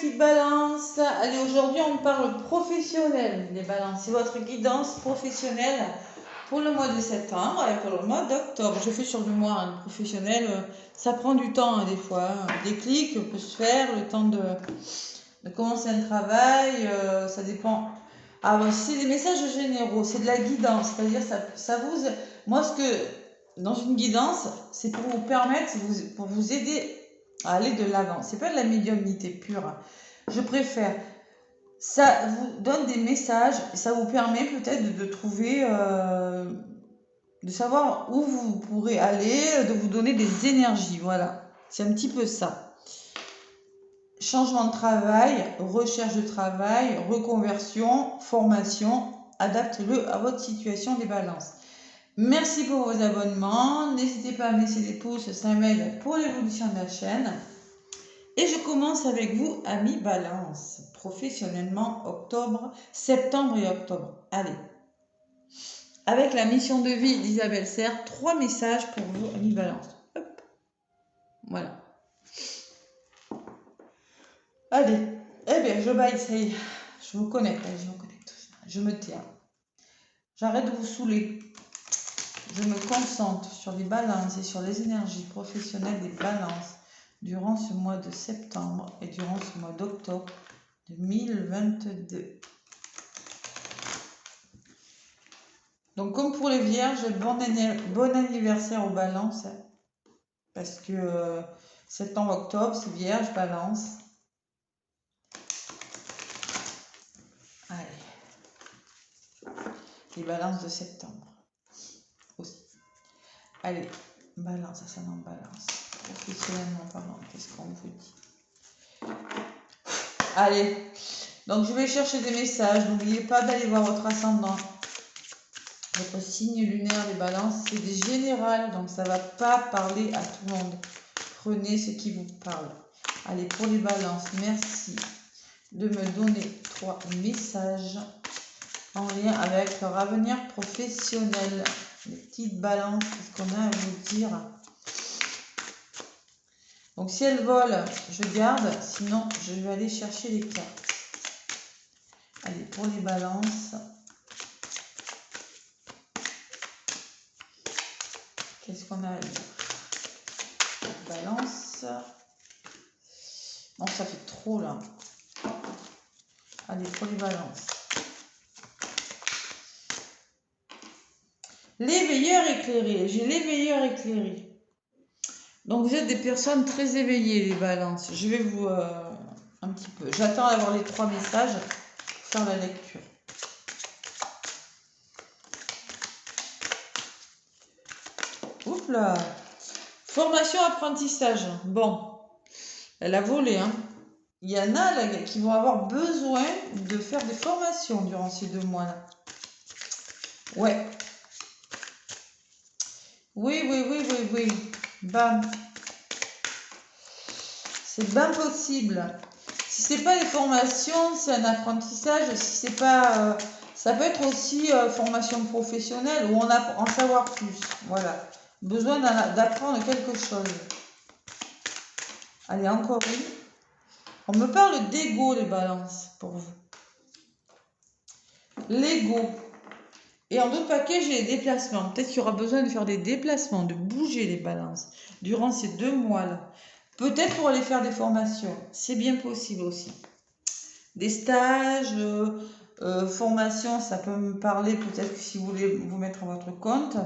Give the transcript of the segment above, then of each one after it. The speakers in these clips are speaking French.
petites balances. Allez, aujourd'hui on parle professionnel des balances. C'est votre guidance professionnelle pour le mois de septembre et pour le mois d'octobre. Je fais sur du mois professionnel. Ça prend du temps des fois. Des clics peut se faire, le temps de commencer un travail. Ça dépend. Ah, bon, c'est des messages généraux, c'est de la guidance. C'est-à-dire ça vous... Moi, dans une guidance, c'est pour vous permettre, pour vous aider à aller de l'avant. C'est pas de la médiumnité pure. Je préfère. Ça vous donne des messages, et ça vous permet peut-être de trouver, de savoir où vous pourrez aller, de vous donner des énergies. Voilà, c'est un petit peu ça. Changement de travail, recherche de travail, reconversion, formation, adaptez-le à votre situation des balances. Merci pour vos abonnements. N'hésitez pas à me laisser des pouces, ça m'aide pour l'évolution de la chaîne. Et je commence avec vous, amis Balance, professionnellement septembre et octobre. Allez. Avec la mission de vie d'Isabelle Serre, 3 messages pour vous, amis Balance. Hop. Voilà. Allez. Eh bien, je baille, ça y est. Je vous connecte, allez, je vous connecte. Je me tiens. J'arrête de vous saouler. Je me concentre sur les balances et sur les énergies professionnelles des balances durant ce mois de septembre et durant ce mois d'octobre 2022. Donc comme pour les vierges, bon anniversaire aux balances, parce que septembre, octobre, c'est vierge, balance. Allez, les balances de septembre aussi. Allez, balance, ça sonne en balance. Professionnellement parlant, qu'est-ce qu'on vous dit? Allez, donc je vais chercher des messages. N'oubliez pas d'aller voir votre ascendant. Votre signe lunaire des balances, c'est des générales, donc ça ne va pas parler à tout le monde. Prenez ce qui vous parle. Allez, pour les balances, merci de me donner 3 messages en lien avec leur avenir professionnel. Les petites balances, qu'est-ce qu'on a à vous dire? Donc si elles volent, je garde, sinon je vais aller chercher les cartes. Allez, pour les balances, qu'est-ce qu'on a à dire? Balance. Non, ça fait trop là. Allez, pour les balances. L'éveilleur éclairé. J'ai l'éveilleur éclairé. Donc vous êtes des personnes très éveillées, les balances. Je vais vous... un petit peu. J'attends d'avoir les 3 messages pour faire la lecture. Oups là. Formation apprentissage. Bon. Elle a volé, hein. Il y en a là, qui vont avoir besoin de faire des formations durant ces 2 mois-là. Ouais. Oui. Bam. C'est bien possible. Si c'est pas des formations, c'est un apprentissage. Si c'est pas, ça peut être aussi formation professionnelle où on a en savoir plus. Voilà. Besoin d'apprendre quelque chose. Allez, encore une. On me parle d'ego, les balances, pour vous. L'ego. Et en d'autres paquets, j'ai les déplacements. Peut-être qu'il y aura besoin de faire des déplacements, de bouger les balances durant ces 2 mois-là. Peut-être pour aller faire des formations. C'est bien possible aussi. Des stages, formations, ça peut me parler. Peut-être que si vous voulez vous mettre à votre compte,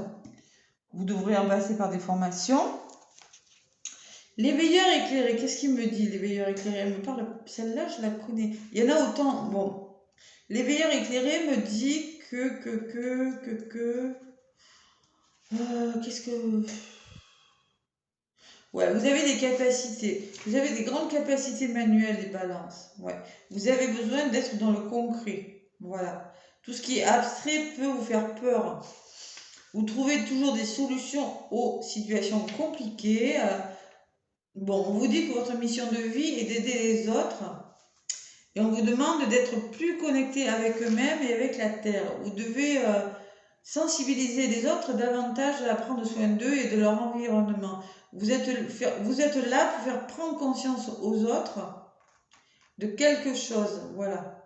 vous devrez en passer par des formations. L'éveilleur éclairé, qu'est-ce qu'il me dit, l'éveilleur éclairé? Elle me parle, celle-là, je la connais. Il y en a autant. Bon, l'éveilleur éclairé me dit qu'est-ce que... Ouais, vous avez des capacités. Vous avez des grandes capacités manuelles, les balances. Ouais. Vous avez besoin d'être dans le concret. Voilà. Tout ce qui est abstrait peut vous faire peur. Vous trouvez toujours des solutions aux situations compliquées. Bon, on vous dit que votre mission de vie est d'aider les autres. Et on vous demande d'être plus connecté avec eux-mêmes et avec la Terre. Vous devez sensibiliser les autres davantage à prendre soin d'eux et de leur environnement. Vous êtes là pour faire prendre conscience aux autres de quelque chose. Voilà.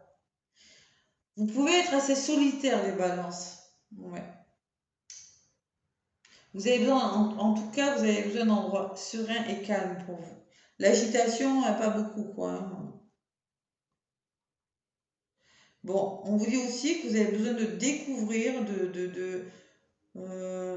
Vous pouvez être assez solitaire, les balances. Ouais. Vous avez besoin, en tout cas, vous avez besoin d'endroits sereins et calmes pour vous. L'agitation, pas beaucoup, quoi. Hein. Bon, on vous dit aussi que vous avez besoin de découvrir, euh,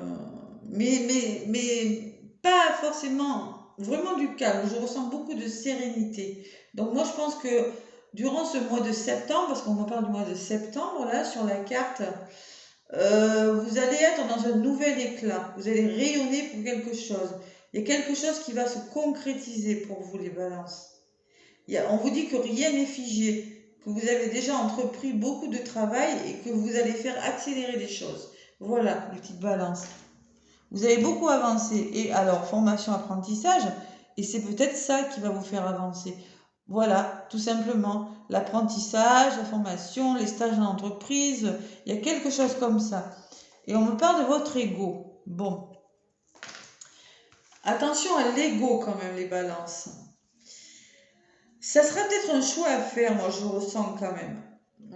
mais pas forcément, vraiment du calme. Je ressens beaucoup de sérénité. Donc moi, je pense que durant ce mois de septembre, parce qu'on en parle du mois de septembre, là, sur la carte, vous allez être dans un nouvel éclat. Vous allez rayonner pour quelque chose. Il y a quelque chose qui va se concrétiser pour vous, les balances. On vous dit que rien n'est figé, que vous avez déjà entrepris beaucoup de travail et que vous allez faire accélérer les choses. Voilà, les petites balances. Vous avez beaucoup avancé. Et alors, formation, apprentissage, et c'est peut-être ça qui va vous faire avancer. Voilà, tout simplement. L'apprentissage, la formation, les stages en entreprise, il y a quelque chose comme ça. Et on me parle de votre ego. Bon. Attention à l'ego quand même, les balances. Ça sera peut-être un choix à faire, moi je ressens quand même.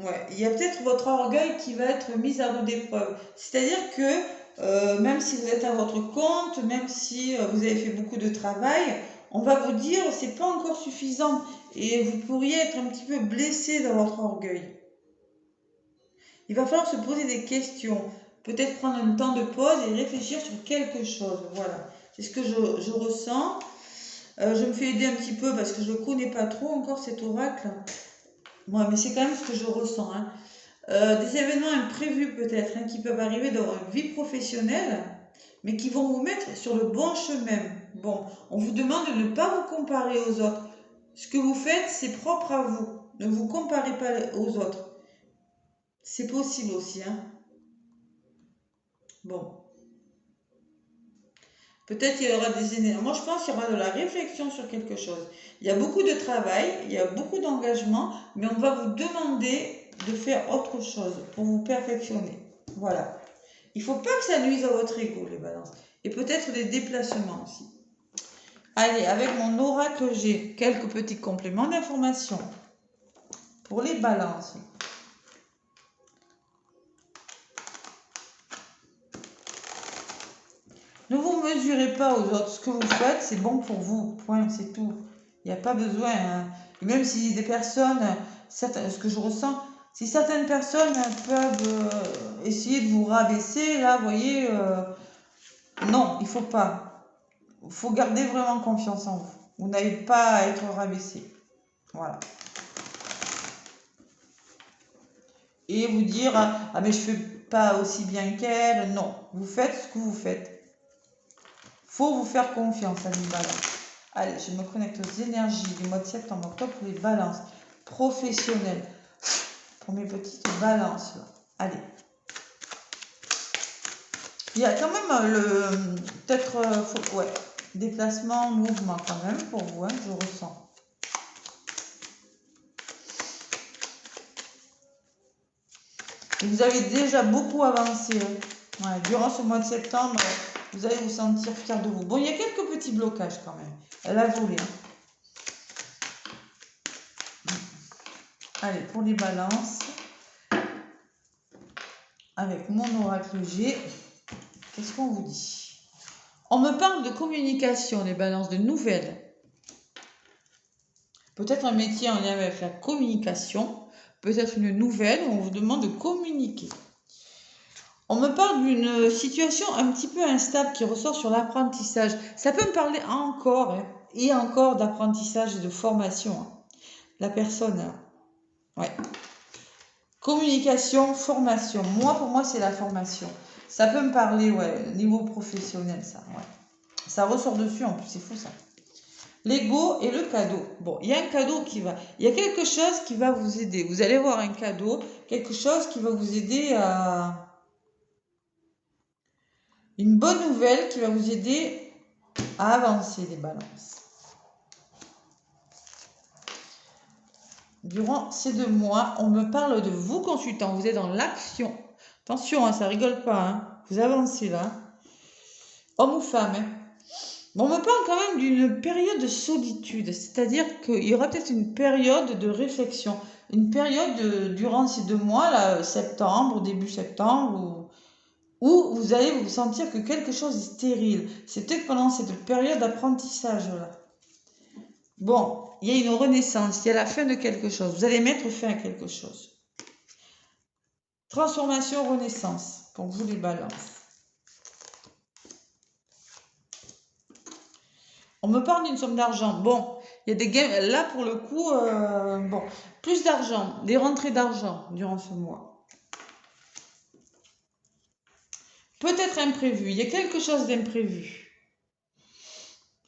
Ouais, il y a peut-être votre orgueil qui va être mis à rude épreuve. C'est-à-dire que même si vous êtes à votre compte, même si vous avez fait beaucoup de travail, on va vous dire c'est pas encore suffisant et vous pourriez être un petit peu blessé dans votre orgueil. Il va falloir se poser des questions, peut-être prendre un temps de pause et réfléchir sur quelque chose. Voilà, c'est ce que je ressens. Je me fais aider un petit peu parce que je ne connais pas trop encore cet oracle. Moi, mais c'est quand même ce que je ressens. Hein. Des événements imprévus peut-être hein, qui peuvent arriver dans votre vie professionnelle, mais qui vont vous mettre sur le bon chemin. Bon, on vous demande de ne pas vous comparer aux autres. Ce que vous faites, c'est propre à vous. Ne vous comparez pas aux autres. C'est possible aussi. Hein. Bon. Peut-être qu'il y aura des énergies. Moi, je pense qu'il y aura de la réflexion sur quelque chose. Il y a beaucoup de travail, il y a beaucoup d'engagement, mais on va vous demander de faire autre chose pour vous perfectionner. Voilà. Il ne faut pas que ça nuise à votre ego, les balances. Et peut-être des déplacements aussi. Allez, avec mon oracle, j'ai quelques petits compléments d'information pour les balances. Ne vous mesurez pas aux autres. Ce que vous faites, c'est bon pour vous. Point, c'est tout. Il n'y a pas besoin. Hein. Et même si des personnes, ce que je ressens, si certaines personnes peuvent essayer de vous rabaisser, là, vous voyez, non, il ne faut pas. Il faut garder vraiment confiance en vous. Vous n'avez pas à être rabaissé. Voilà. Et vous dire, ah mais je ne fais pas aussi bien qu'elle. Non, vous faites ce que vous faites. Faut vous faire confiance à les balances. Allez, je me connecte aux énergies du mois de septembre-octobre pour les balances professionnelles. Pour mes petites balances. Là. Allez. Il y a quand même peut-être ouais, déplacement, mouvement quand même pour vous, hein, je ressens. Et vous avez déjà beaucoup avancé. Hein. Ouais, durant ce mois de septembre, vous allez vous sentir fier de vous. Bon, il y a quelques petits blocages quand même. Elle a volé. Hein. Allez, pour les balances, avec mon oracle G, qu'est-ce qu'on vous dit? On me parle de communication, les balances, de nouvelles. Peut-être un métier en lien avec la communication, peut-être une nouvelle où on vous demande de communiquer. On me parle d'une situation un petit peu instable qui ressort sur l'apprentissage. Ça peut me parler encore et encore d'apprentissage et de formation. Hein. La personne, ouais. Communication, formation. Moi, pour moi, c'est la formation. Ça peut me parler, ouais, niveau professionnel, ça, ouais. Ça ressort dessus, en plus, c'est fou, ça. L'ego et le cadeau. Bon, il y a un cadeau qui va... Il y a quelque chose qui va vous aider. Vous allez voir un cadeau, quelque chose qui va vous aider à... Une bonne nouvelle qui va vous aider à avancer, les balances. Durant ces 2 mois, on me parle de vous consultant. Vous êtes dans l'action. Attention, hein, ça rigole pas. Hein. Vous avancez là. Homme ou femme. Hein. Bon, on me parle quand même d'une période de solitude, c'est-à-dire qu'il y aura peut-être une période de réflexion, une période durant ces 2 mois, là, septembre, début septembre, où vous allez vous sentir que quelque chose est stérile. C'est peut-être pendant cette période d'apprentissage-là. Bon, il y a une renaissance, il y a la fin de quelque chose. Vous allez mettre fin à quelque chose. Transformation, renaissance, pour vous les balances. On me parle d'une somme d'argent. Bon, il y a des gains. Là, pour le coup, bon, plus d'argent, des rentrées d'argent durant ce mois. Peut-être imprévu. Il y a quelque chose d'imprévu.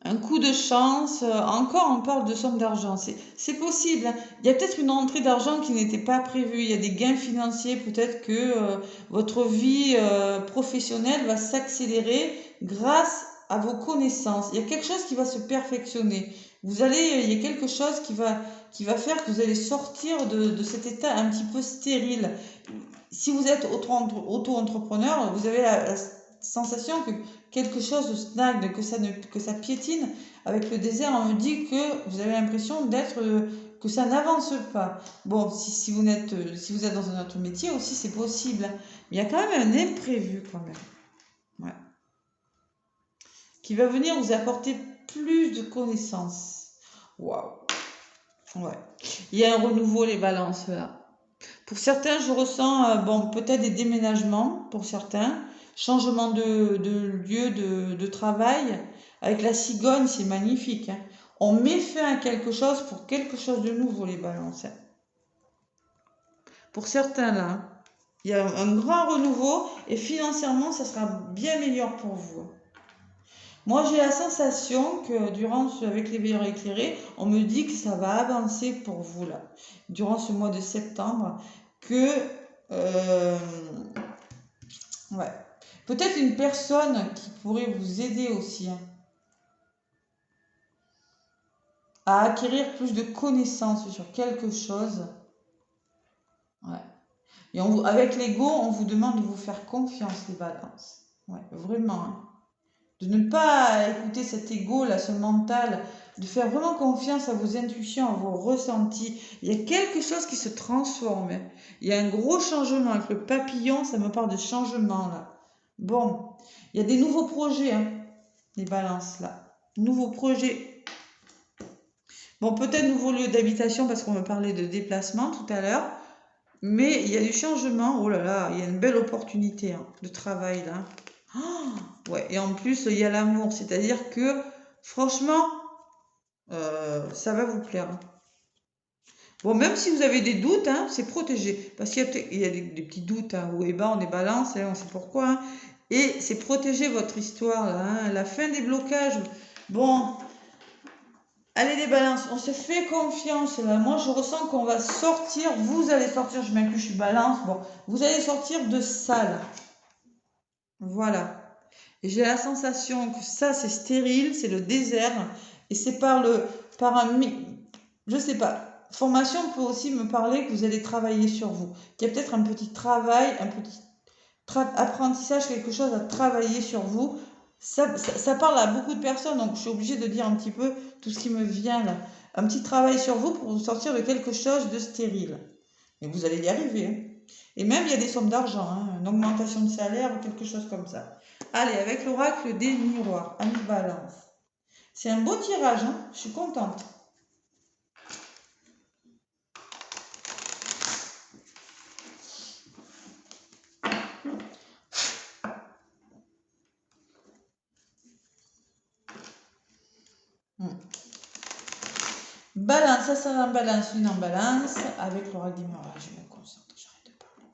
Un coup de chance. Encore, on parle de somme d'argent. C'est possible, hein. Il y a peut-être une rentrée d'argent qui n'était pas prévue. Il y a des gains financiers. Peut-être que votre vie professionnelle va s'accélérer grâce à vos connaissances. Il y a quelque chose qui va se perfectionner. Il y a quelque chose qui va faire que vous allez sortir de cet état un petit peu stérile. Si vous êtes auto-entrepreneur, vous avez la sensation que quelque chose stagne, que ça piétine. Avec le désert, on me dit que vous avez l'impression que ça n'avance pas. Bon, si vous êtes dans un autre métier aussi, c'est possible. Mais il y a quand même un imprévu quand même. Ouais. Qui va venir vous apporter plus de connaissances. Waouh. Ouais. Il y a un renouveau, les balances là. Pour certains, je ressens, bon, peut-être des déménagements pour certains, changement de lieu de travail. Avec la cigogne, c'est magnifique, hein. On met fin à quelque chose pour quelque chose de nouveau, les balances, hein. Pour certains, là, hein, il y a un grand renouveau et financièrement, ça sera bien meilleur pour vous. Moi, j'ai la sensation que avec les veilleurs éclairés, on me dit que ça va avancer pour vous, là, durant ce mois de septembre, que, euh, ouais, peut-être une personne qui pourrait vous aider aussi, hein, à acquérir plus de connaissances sur quelque chose. Ouais. Et avec l'ego, on vous demande de vous faire confiance, les balances. Ouais, vraiment, hein. De ne pas écouter cet ego là, ce mental, de faire vraiment confiance à vos intuitions, à vos ressentis. Il y a quelque chose qui se transforme, hein. Il y a un gros changement avec le papillon, ça me parle de changement là. Bon, il y a des nouveaux projets, hein, les balances là. Nouveaux projets. Bon, peut-être nouveau lieu d'habitation parce qu'on me parlait de déplacement tout à l'heure. Mais il y a du changement. Oh là là, il y a une belle opportunité, hein, de travail là. Oh, ouais, et en plus, il y a l'amour. C'est-à-dire que, franchement, ça va vous plaire, hein. Bon, même si vous avez des doutes, hein, c'est protégé. Parce qu'il y a des petits doutes, hein, haut et bas, on est balance, hein, on sait pourquoi, hein. Et c'est protéger votre histoire, là, hein. La fin des blocages. Bon, allez les balances, on se fait confiance, là. Moi, je ressens qu'on va sortir. Vous allez sortir, je m'inclus, je suis balance. Bon, vous allez sortir de ça, là. Voilà. Et j'ai la sensation que ça, c'est stérile, c'est le désert. Et c'est je sais pas. Formation peut aussi me parler que vous allez travailler sur vous. Qu'il y a peut-être un petit travail, un petit apprentissage, quelque chose à travailler sur vous. Ça parle à beaucoup de personnes, donc je suis obligée de dire un petit peu tout ce qui me vient là. Un petit travail sur vous pour vous sortir de quelque chose de stérile. Mais vous allez y arriver, hein. Et même, il y a des sommes d'argent, hein, une augmentation de salaire ou quelque chose comme ça. Allez, avec l'oracle des miroirs, Ami Balance. C'est un beau tirage, hein, je suis contente. Balance, ça sera en balance, une en balance. Avec l'oracle des miroirs, je me concentre, j'arrête de parler.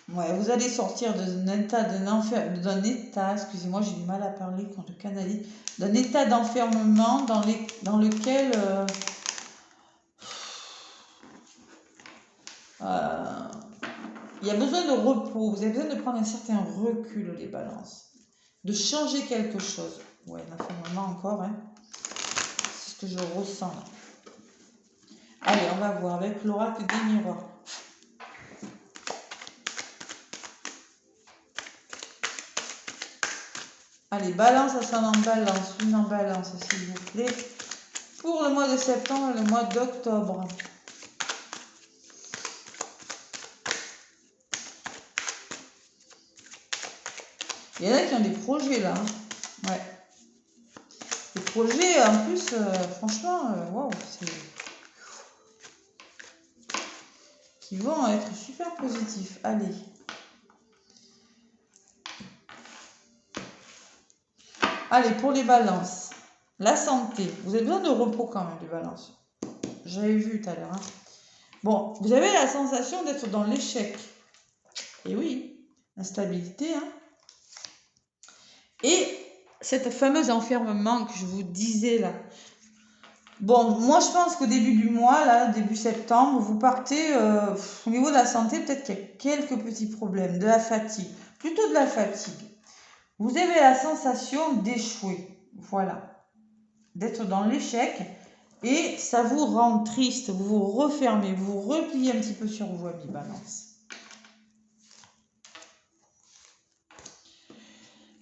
Ouais, vous allez sortir d'un état, excusez-moi, j'ai du mal à parler quand je canalise, d'un état d'enfermement dans lequel il y a besoin de repos, vous avez besoin de prendre un certain recul, les balances, de changer quelque chose. Ouais, l'enfermement encore, hein. C'est ce que je ressens là. Allez, on va voir avec l'oracle des miroirs. Allez, balance, ça s'en en balance. Une en balance, s'il vous plaît. Pour le mois de septembre et le mois d'octobre. Il y en a qui ont des projets là. Ouais. Des projets, en plus, franchement, waouh, qui vont être super positifs. Allez. Allez, pour les balances. La santé. Vous avez besoin de repos quand même, les balances. J'avais vu tout à l'heure. Hein. Bon, vous avez la sensation d'être dans l'échec. Et oui, l'instabilité. Hein. Et cette fameuse enfermement que je vous disais là. Bon, moi je pense qu'au début du mois, là, début septembre, vous partez au niveau de la santé, peut-être qu'il y a quelques petits problèmes, de la fatigue, plutôt de la fatigue. Vous avez la sensation d'échouer, voilà, d'être dans l'échec et ça vous rend triste, vous vous refermez, vous vous repliez un petit peu sur vous, amis balance.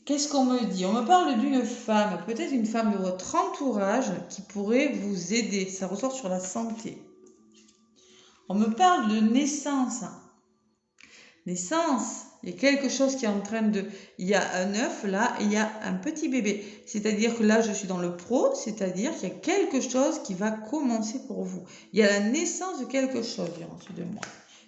Qu'est-ce qu'on me dit? On me parle d'une femme, peut-être une femme de votre entourage qui pourrait vous aider. Ça ressort sur la santé. On me parle de naissance. Naissance, il y a quelque chose qui est en train de... Il y a un œuf là et il y a un petit bébé. C'est-à-dire que là, je suis dans le pro, c'est-à-dire qu'il y a quelque chose qui va commencer pour vous. Il y a la naissance de quelque chose durant ces 2 mois.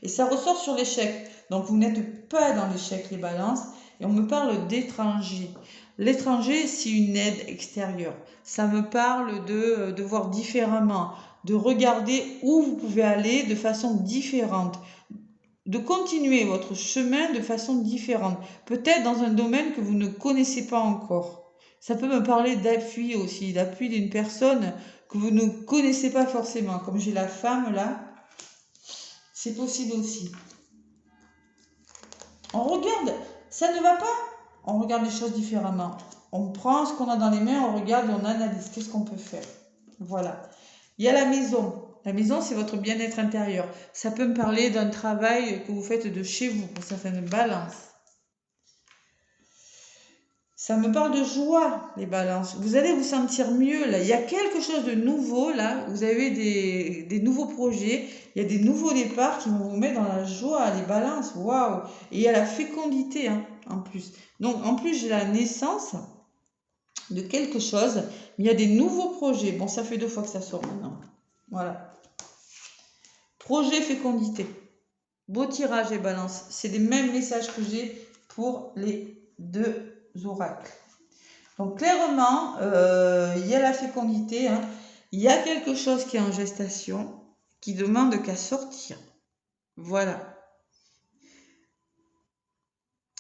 Et ça ressort sur l'échec. Donc, vous n'êtes pas dans l'échec, les balances. Et on me parle d'étranger. L'étranger, c'est une aide extérieure. Ça me parle de voir différemment, de regarder où vous pouvez aller de façon différente, de continuer votre chemin de façon différente, peut-être dans un domaine que vous ne connaissez pas encore. Ça peut me parler d'appui aussi, d'appui d'une personne que vous ne connaissez pas forcément. Comme j'ai la femme là, c'est possible aussi. On regarde, ça ne va pas, on regarde les choses différemment. On prend ce qu'on a dans les mains, on regarde et on analyse. Qu'est-ce qu'on peut faire? Voilà. Il y a la maison. La maison, c'est votre bien-être intérieur. Ça peut me parler d'un travail que vous faites de chez vous pour certaines balances. Ça me parle de joie, les balances. Vous allez vous sentir mieux là. Il y a quelque chose de nouveau là. Vous avez des nouveaux projets. Il y a des nouveaux départs qui vont vous mettre dans la joie, les balances. Waouh! Et il y a la fécondité hein, en plus. Donc en plus, j'ai la naissance de quelque chose. Mais il y a des nouveaux projets. Bon, ça fait 2 fois que ça sort maintenant. Voilà. Projet fécondité. Beau tirage et balance. C'est les mêmes messages que j'ai pour les 2 oracles. Donc clairement, il y a la fécondité. Hein. Il y a quelque chose qui est en gestation, qui demande qu'à sortir. Voilà.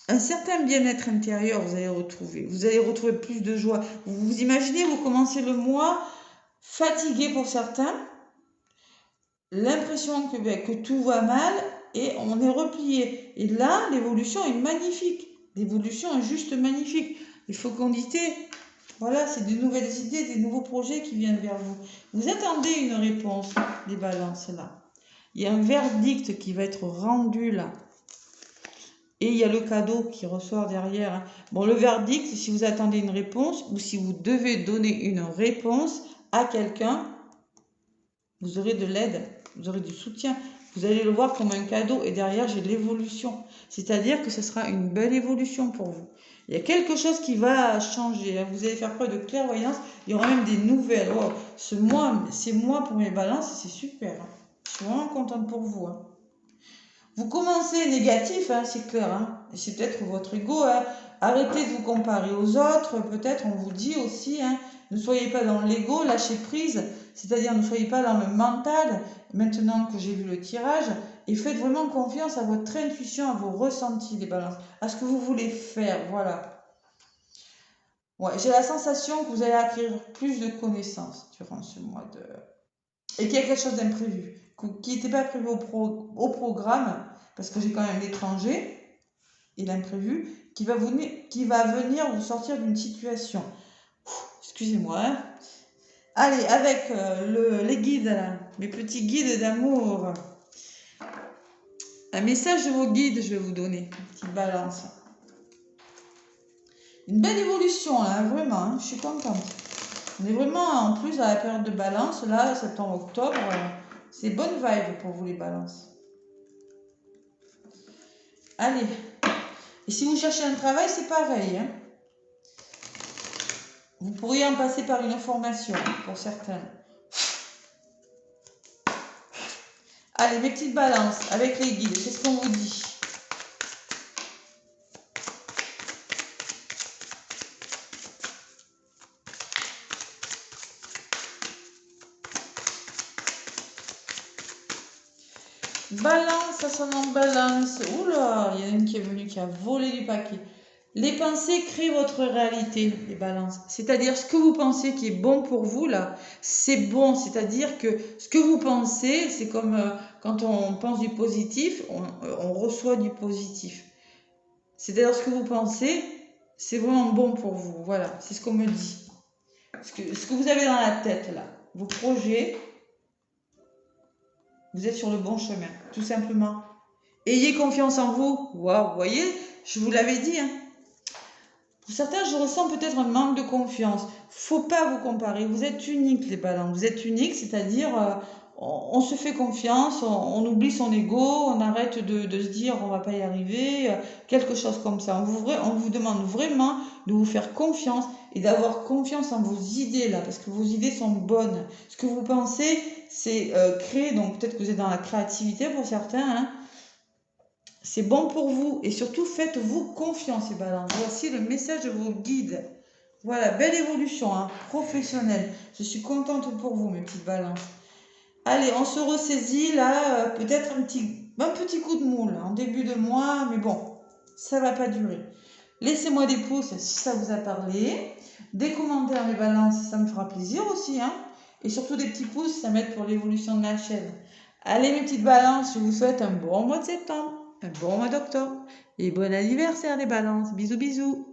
Un certain bien-être intérieur, vous allez retrouver. Vous allez retrouver plus de joie. Vous imaginez, vous commencez le mois fatigué pour certains. L'impression que tout va mal et on est replié. Et là, l'évolution est magnifique. L'évolution est juste magnifique. Les fécondités, voilà, c'est de nouvelles idées, des nouveaux projets qui viennent vers vous. Vous attendez une réponse, les balances, là. Il y a un verdict qui va être rendu, là. Et il y a le cadeau qui ressort derrière. Hein. Bon, le verdict, si vous attendez une réponse ou si vous devez donner une réponse à quelqu'un, vous aurez de l'aide. Vous aurez du soutien. Vous allez le voir comme un cadeau. Et derrière, j'ai l'évolution. C'est-à-dire que ce sera une belle évolution pour vous. Il y a quelque chose qui va changer. Vous allez faire preuve de clairvoyance. Il y aura même des nouvelles. Oh, ce mois, c'est moi pour mes balances. C'est super. Je suis vraiment contente pour vous. Hein. Vous commencez négatif, hein, c'est clair. Hein. C'est peut-être votre ego. Hein. Arrêtez de vous comparer aux autres. Peut-être on vous dit aussi, hein, ne soyez pas dans l'ego, lâchez prise. C'est-à-dire ne soyez pas dans le mental, maintenant que j'ai vu le tirage, et faites vraiment confiance à votre intuition, à vos ressentis, les balances, à ce que vous voulez faire, voilà. Ouais, j'ai la sensation que vous allez acquérir plus de connaissances durant ce mois de... Et qu'il y a quelque chose d'imprévu, qui n'était pas prévu au programme, parce que j'ai quand même l'étranger et l'imprévu, qui va venir vous sortir d'une situation. Excusez-moi, hein. Allez, avec les guides, là, mes petits guides d'amour. Un message de vos guides, je vais vous donner. Une petite balance. Une belle évolution, hein, vraiment, hein, je suis contente. On est vraiment, en plus, à la période de balance, là, septembre, octobre, c'est bonne vibe pour vous les balances. Allez. Et si vous cherchez un travail, c'est pareil, hein. Vous pourriez en passer par une formation, pour certains. Allez, mes petites balances, avec les guides, qu'est-ce qu'on vous dit? Balance, ascendant balance. Oula, il y en a une qui est venue, qui a volé du paquet. Les pensées créent votre réalité, les balances. C'est-à-dire ce que vous pensez qui est bon pour vous, là, c'est bon. C'est-à-dire que ce que vous pensez, c'est comme quand on pense du positif, on reçoit du positif. C'est-à-dire ce que vous pensez, c'est vraiment bon pour vous. Voilà, c'est ce qu'on me dit. Ce que vous avez dans la tête, là, vos projets, vous êtes sur le bon chemin, tout simplement. Ayez confiance en vous. Waouh, vous voyez, je vous l'avais dit, hein. Pour certains, je ressens peut-être un manque de confiance. Faut pas vous comparer. Vous êtes unique, les balances. Vous êtes unique, c'est-à-dire, on se fait confiance, on oublie son ego, on arrête de se dire on va pas y arriver, quelque chose comme ça. On vous demande vraiment de vous faire confiance et d'avoir confiance en vos idées là, parce que vos idées sont bonnes. Ce que vous pensez, c'est créer. Donc peut-être que vous êtes dans la créativité pour certains, hein. C'est bon pour vous et surtout faites-vous confiance, les balances. Voici le message de vos guides. Voilà, belle évolution, hein, professionnelle. Je suis contente pour vous, mes petites balances. Allez, on se ressaisit là, peut-être un petit coup de moule en début de mois, mais bon, ça va pas durer. Laissez-moi des pouces si ça vous a parlé. Des commentaires, mes balances, ça me fera plaisir aussi, hein. Et surtout des petits pouces, ça m'aide pour l'évolution de la chaîne. Allez, mes petites balances, je vous souhaite un bon mois de septembre. Un bon mois d'octobre. Et bon anniversaire les balances. Bisous bisous.